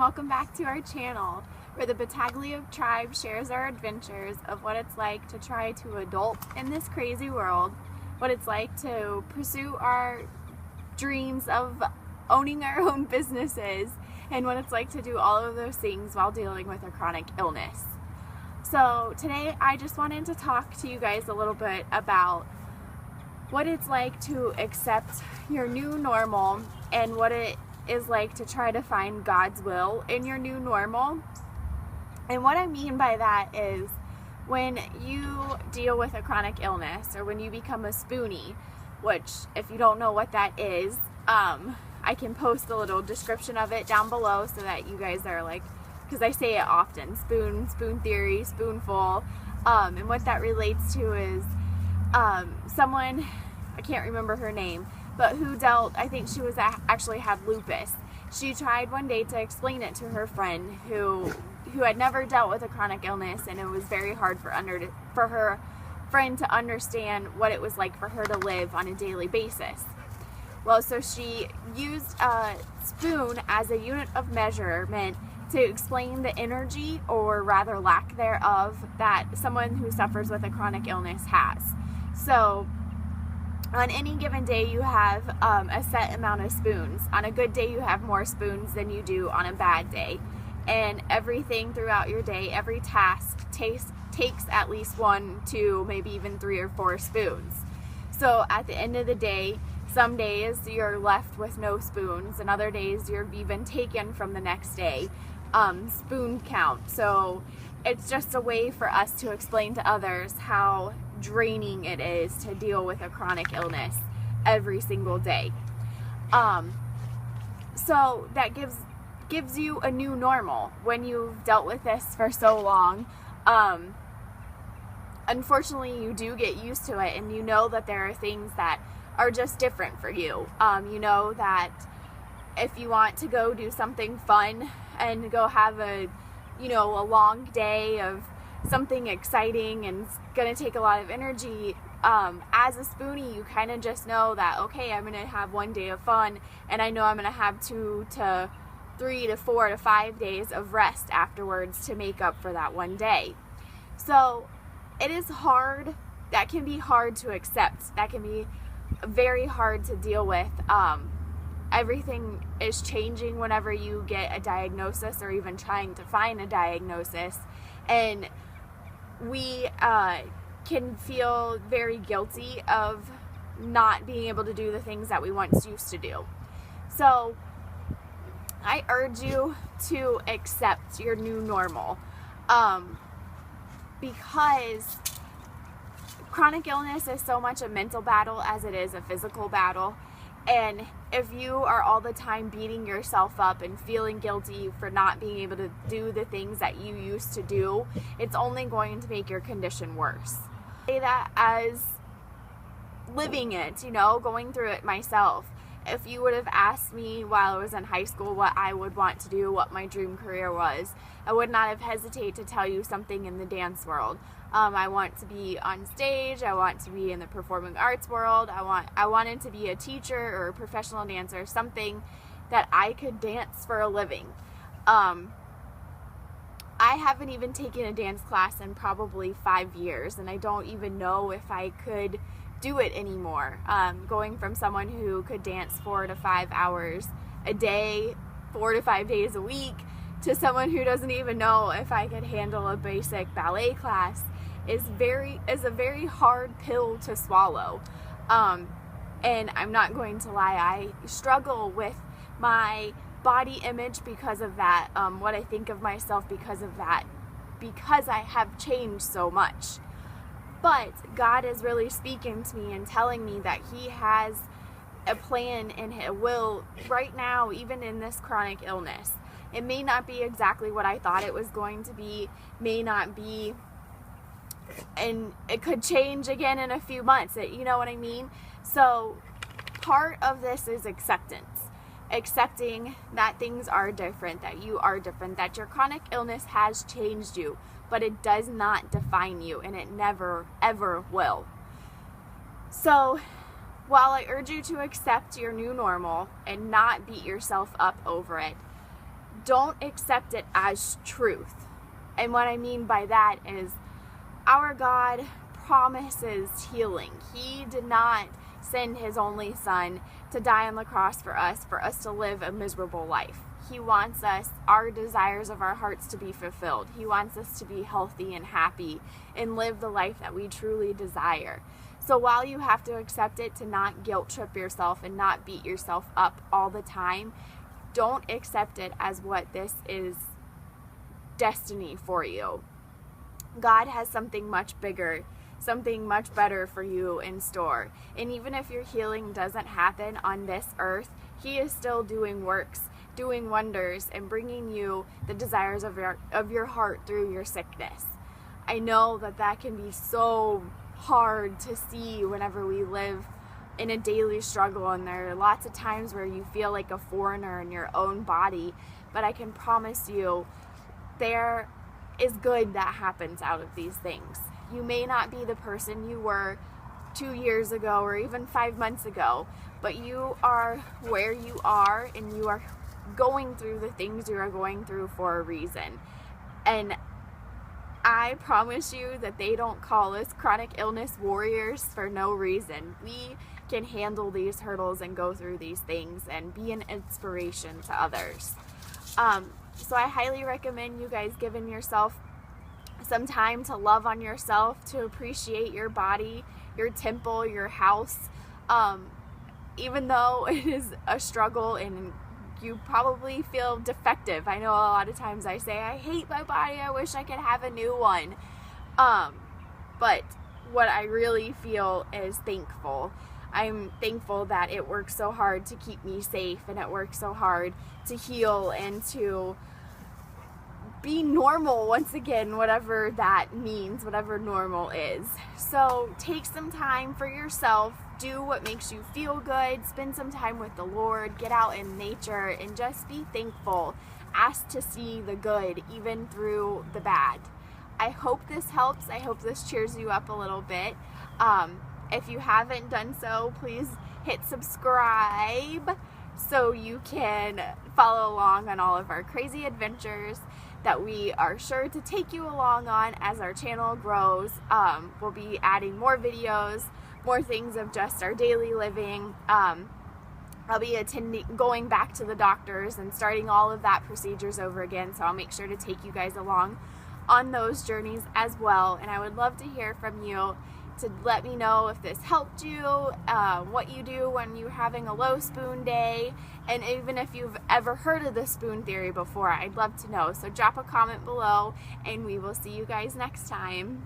welcome back to our channel where the Battaglia tribe shares our adventures of what it's like to try to adult in this crazy world, what it's like to pursue our dreams of owning our own businesses, and what it's like to do all of those things while dealing with a chronic illness. So today I just wanted to talk to you guys a little bit about what it's like to accept your new normal and what it is like to try to find God's will in your new normal. And what I mean by that is when you deal with a chronic illness or when you become a spoonie, which if you don't know what that is, I can post a little description of it down below so that you guys are like, because I say it often, spoon theory, spoonful, and what that relates to is someone, I can't remember her name, but who dealt, I think she was actually had lupus. She tried one day to explain it to her friend who had never dealt with a chronic illness, and it was very hard for her friend to understand what it was like for her to live on a daily basis. Well, so she used a spoon as a unit of measurement to explain the energy, or rather lack thereof, that someone who suffers with a chronic illness has. So on any given day you have a set amount of spoons. On a good day you have more spoons than you do on a bad day. And everything throughout your day, every task takes at least 1, 2, maybe even 3 or 4 spoons. So at the end of the day, some days you're left with no spoons, and other days you're even taken from the next day. Spoon count. So it's just a way for us to explain to others how draining it is to deal with a chronic illness every single day. So that gives you a new normal when you've dealt with this for so long. Unfortunately, you do get used to it, and you know that there are things that are just different for you. You know that if you want to go do something fun and go have a long day of something exciting and it's going to take a lot of energy, as a spoonie, you kind of just know that, okay, I'm going to have 1 day of fun, and I know I'm going to have 2 to 3 to 4 to 5 days of rest afterwards to make up for that 1 day. So it is hard. That can be hard to accept. That can be very hard to deal with. Everything is changing whenever you get a diagnosis, or even trying to find a diagnosis, and we can feel very guilty of not being able to do the things that we once used to do. So I urge you to accept your new normal, because chronic illness is so much a mental battle as it is a physical battle. And if you are all the time beating yourself up and feeling guilty for not being able to do the things that you used to do, it's only going to make your condition worse. I say that as living it, going through it myself. If you would have asked me while I was in high school what I would want to do, what my dream career was, I would not have hesitated to tell you something in the dance world. I want to be on stage. I want to be in the performing arts world. I wanted to be a teacher or a professional dancer, something that I could dance for a living. I haven't even taken a dance class in probably 5 years, and I don't even know if I could do it anymore. Going from someone who could dance 4 to 5 hours a day, 4 to 5 days a week, to someone who doesn't even know if I could handle a basic ballet class is a very hard pill to swallow. And I'm not going to lie, I struggle with my body image because of that, what I think of myself because of that, because I have changed so much. But God is really speaking to me and telling me that He has a plan and a will right now, even in this chronic illness. It may not be exactly what I thought it was going to be, may not be, and it could change again in a few months. You know what I mean? So part of this is acceptance. Accepting that things are different, that you are different, that your chronic illness has changed you, but it does not define you, and it never, ever will. So while I urge you to accept your new normal and not beat yourself up over it, don't accept it as truth. And what I mean by that is our God promises healing. He did not send his only son to die on the cross for us to live a miserable life. He wants us, our desires of our hearts, to be fulfilled. He wants us to be healthy and happy and live the life that we truly desire. So while you have to accept it, to not guilt trip yourself and not beat yourself up all the time, don't accept it as what this is destiny for you. God has something much bigger, something much better for you in store. And even if your healing doesn't happen on this earth, he is still doing works, doing wonders, and bringing you the desires of your heart through your sickness. I know that can be so hard to see whenever we live in a daily struggle, and there are lots of times where you feel like a foreigner in your own body, but I can promise you there is good that happens out of these things. You may not be the person you were 2 years ago or even 5 months ago, but you are where you are, and you are going through the things you are going through for a reason. And I promise you that they don't call us chronic illness warriors for no reason. We can handle these hurdles and go through these things and be an inspiration to others. So I highly recommend you guys giving yourself some time to love on yourself, to appreciate your body, your temple, your house. Even though it is a struggle and you probably feel defective. I know a lot of times I say, I hate my body, I wish I could have a new one. But what I really feel is thankful. I'm thankful that it works so hard to keep me safe, and it works so hard to heal and to be normal once again, whatever that means, whatever normal is. So take some time for yourself, do what makes you feel good, spend some time with the Lord, get out in nature, and just be thankful. Ask to see the good even through the bad. I hope this helps. I hope this cheers you up a little bit. If you haven't done so, please hit subscribe so you can follow along on all of our crazy adventures that we are sure to take you along on as our channel grows. We'll be adding more videos, more things of just our daily living. I'll be going back to the doctors and starting all of that procedures over again, so I'll make sure to take you guys along on those journeys as well. And I would love to hear from you, to let me know if this helped you, what you do when you're having a low spoon day, and even if you've ever heard of the spoon theory before, I'd love to know. So drop a comment below, and we will see you guys next time.